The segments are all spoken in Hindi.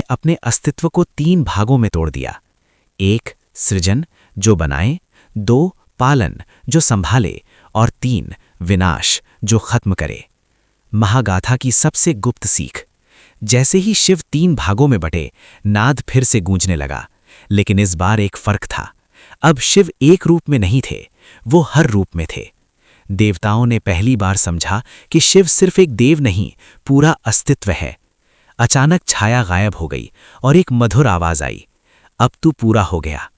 अपने अस्तित्व को 3 भागों में तोड़ दिया। 1 सृजन, जो बनाए, 2 पालन, जो संभाले, और 3 विनाश, जो खत्म करे। महागाथा की सबसे गुप्त सीख। जैसे ही शिव 3 भागों में बटे, नाद फिर से गूंजने लगा, लेकिन इस बार एक फर्क था। अब शिव एक रूप में नहीं थे, वो हर रूप में थे। देवताओं ने पहली बार समझा कि शिव सिर्फ एक देव नहीं, पूरा अस्तित्व है। अचानक छाया गायब हो गई और एक मधुर आवाज आई, अब तू पूरा हो गया।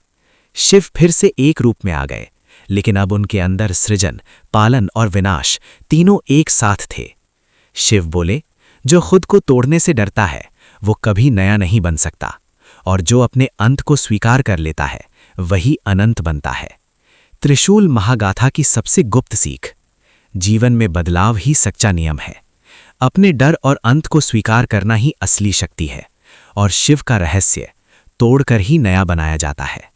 शिव फिर से एक रूप में आ गए, लेकिन अब उनके अंदर सृजन, पालन और विनाश तीनों एक साथ थे। शिव बोले, जो खुद को तोड़ने से डरता है वो कभी नया नहीं बन सकता, और जो अपने अंत को स्वीकार कर लेता है वही अनंत बनता है। त्रिशूल महागाथा की सबसे गुप्त सीख। जीवन में बदलाव ही सच्चा नियम है। अपने डर और अंत को स्वीकार करना ही असली शक्ति है, और शिव का रहस्य तोड़कर ही नया बनाया जाता है।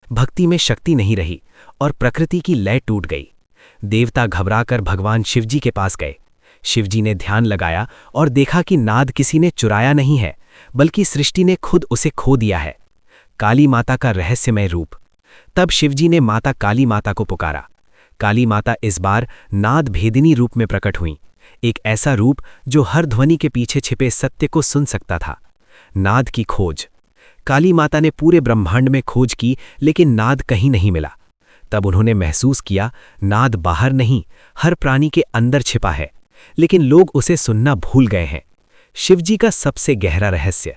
भक्ति में शक्ति नहीं रही और प्रकृति की लय टूट गई। देवता घबराकर भगवान शिवजी के पास गए। शिवजी ने ध्यान लगाया और देखा कि नाद किसी ने चुराया नहीं है, बल्कि सृष्टि ने खुद उसे खो दिया है। काली माता का रहस्यमय रूप। तब शिवजी ने माता काली माता को पुकारा। काली माता इस बार नाद भेदिनी रूप में प्रकट हुई, एक ऐसा रूप जो हर ध्वनि के पीछे छिपे सत्य को सुन सकता था। नाद की खोज। काली माता ने पूरे ब्रह्मांड में खोज की, लेकिन नाद कहीं नहीं मिला। तब उन्होंने महसूस किया, नाद बाहर नहीं, हर प्राणी के अंदर छिपा है, लेकिन लोग उसे सुनना भूल गए हैं। शिवजी का सबसे गहरा रहस्य।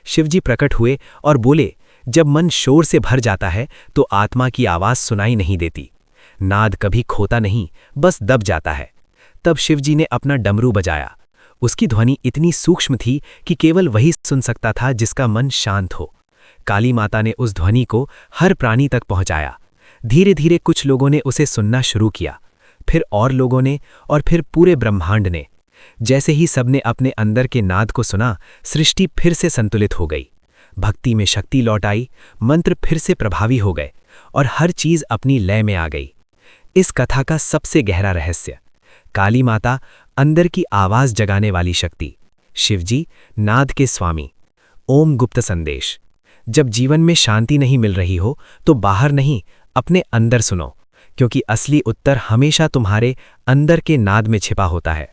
शिवजी प्रकट हुए और बोले, जब मन शोर से भर जाता है तो आत्मा की आवाज सुनाई नहीं देती। नाद कभी खोता नहीं, बस दब जाता है। तब शिवजी ने अपना डमरू बजाया। उसकी ध्वनि इतनी सूक्ष्म थी कि केवल वही सुन सकता था जिसका मन शांत हो। काली माता ने उस ध्वनि को हर प्राणी तक पहुंचाया। धीरे धीरे कुछ लोगों ने उसे सुनना शुरू किया, फिर और लोगों ने, और फिर पूरे ब्रह्मांड ने। जैसे ही सबने अपने अंदर के नाद को सुना, सृष्टि फिर से संतुलित हो गई। भक्ति में शक्ति लौट आई, मंत्र फिर से प्रभावी हो गए, और हर चीज अपनी लय में आ गई। इस कथा का सबसे गहरा रहस्य। काली माता अंदर की आवाज जगाने वाली शक्ति, शिवजी नाद के स्वामी। ओम गुप्त संदेश। जब जीवन में शांति नहीं मिल रही हो तो बाहर नहीं, अपने अंदर सुनो, क्योंकि असली उत्तर हमेशा तुम्हारे अंदर के नाद में छिपा होता है।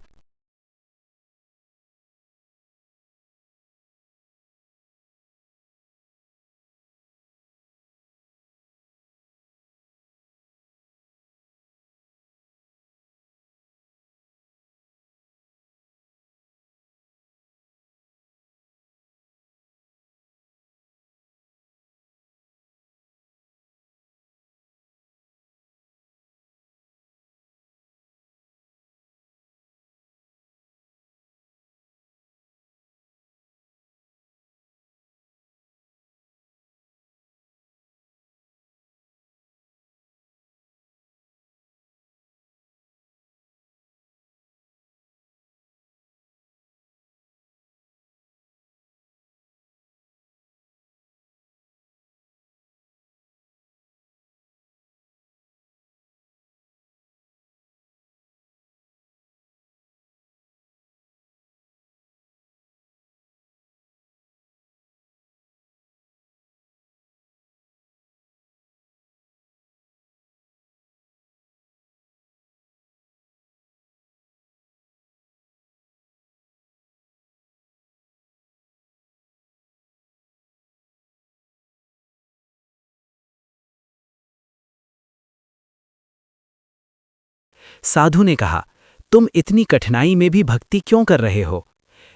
साधु ने कहा, तुम इतनी कठिनाई में भी भक्ति क्यों कर रहे हो?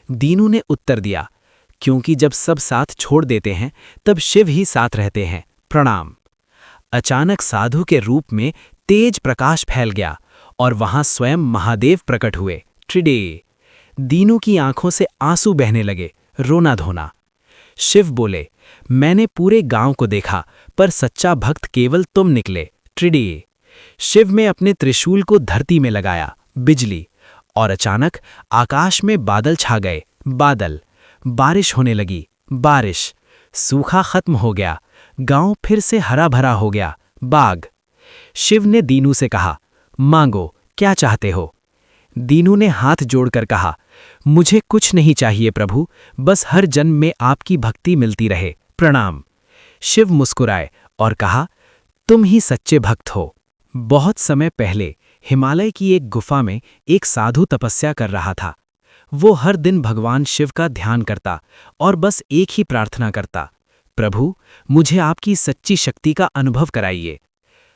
दीनू ने उत्तर दिया, क्योंकि जब सब साथ छोड़ देते हैं तब शिव ही साथ रहते हैं, प्रणाम। अचानक साधु के रूप में तेज प्रकाश फैल गया और वहां स्वयं महादेव प्रकट हुए। ट्रिडे। दीनू की आंखों से आंसू बहने लगे, रोना धोना। शिव बोले, मैंने पूरे गांव को देखा, पर सच्चा भक्त केवल तुम निकले। ट्रिडे। शिव ने अपने त्रिशूल को धरती में लगाया, बिजली, और अचानक आकाश में बादल छा गए। बादल। बारिश होने लगी, बारिश। सूखा खत्म हो गया, गांव फिर से हरा भरा हो गया, बाग। शिव ने दीनू से कहा, मांगो, क्या चाहते हो? दीनू ने हाथ जोड़कर कहा, मुझे कुछ नहीं चाहिए प्रभु, बस हर जन्म में आपकी भक्ति मिलती रहे, प्रणाम। शिव मुस्कुराए और कहा, तुम ही सच्चे भक्त हो। बहुत समय पहले हिमालय की एक गुफा में एक साधु तपस्या कर रहा था। वो हर दिन भगवान शिव का ध्यान करता और बस एक ही प्रार्थना करता, प्रभु, मुझे आपकी सच्ची शक्ति का अनुभव कराइए।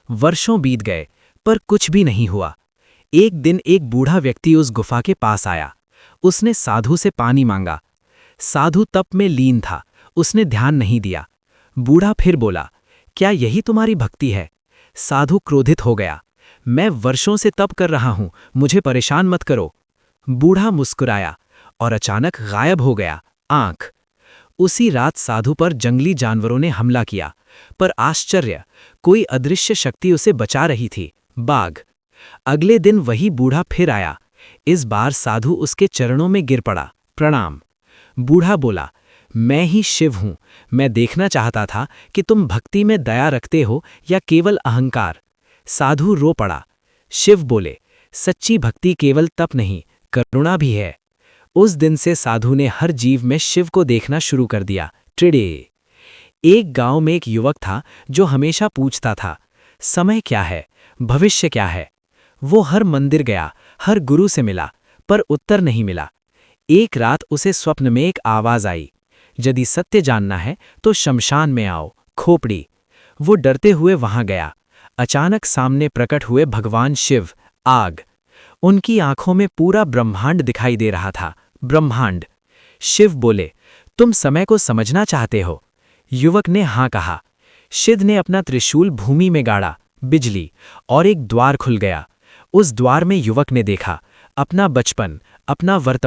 वर्षों बीत गए, पर कुछ भी नहीं हुआ। एक दिन एक बूढ़ा व्यक्ति उस गुफा के पास आया। उसने साधु से पानी मांगा। साधु तप में लीन था, उसने ध्यान नहीं दिया। बूढ़ा फिर बोला, क्या यही तुम्हारी भक्ति है? साधु क्रोधित हो गया, मैं वर्षों से तप कर रहा हूं, मुझे परेशान मत करो। बूढ़ा मुस्कुराया और अचानक गायब हो गया, आंख। उसी रात साधु पर जंगली जानवरों ने हमला किया, पर आश्चर्य, कोई अदृश्य शक्ति उसे बचा रही थी, बाघ। अगले दिन वही बूढ़ा फिर आया। इस बार साधु उसके चरणों में गिर पड़ा, प्रणाम। बूढ़ा बोला, मैं ही शिव हूं, मैं देखना चाहता था कि तुम भक्ति में दया रखते हो या केवल अहंकार। साधु रो पड़ा। शिव बोले, सच्ची भक्ति केवल तप नहीं, करुणा भी है। उस दिन से साधु ने हर जीव में शिव को देखना शुरू कर दिया। ट्रिडे। एक गांव में एक युवक था जो हमेशा पूछता था, समय क्या है, भविष्य क्या है। वो हर मंदिर गया, हर गुरु से मिला, पर उत्तर नहीं मिला। एक रात उसे स्वप्न में एक आवाज आई, यदि सत्य जानना है तो शमशान में आओ, खोपड़ी। वो डरते हुए वहां गया। अचानक सामने प्रकट हुए भगवान शिव, आग। उनकी आंखों में पूरा ब्रह्मांड दिखाई दे रहा था, ब्रह्मांड। शिव बोले, तुम समय को समझना चाहते हो? युवक ने हां कहा। शिव ने अपना त्रिशूल भूमि में गाड़ा, बिजली, और एक द्वार खुल गया। उस द्वार में युवक ने देखा अपना बचपन, अपना वर्तमान।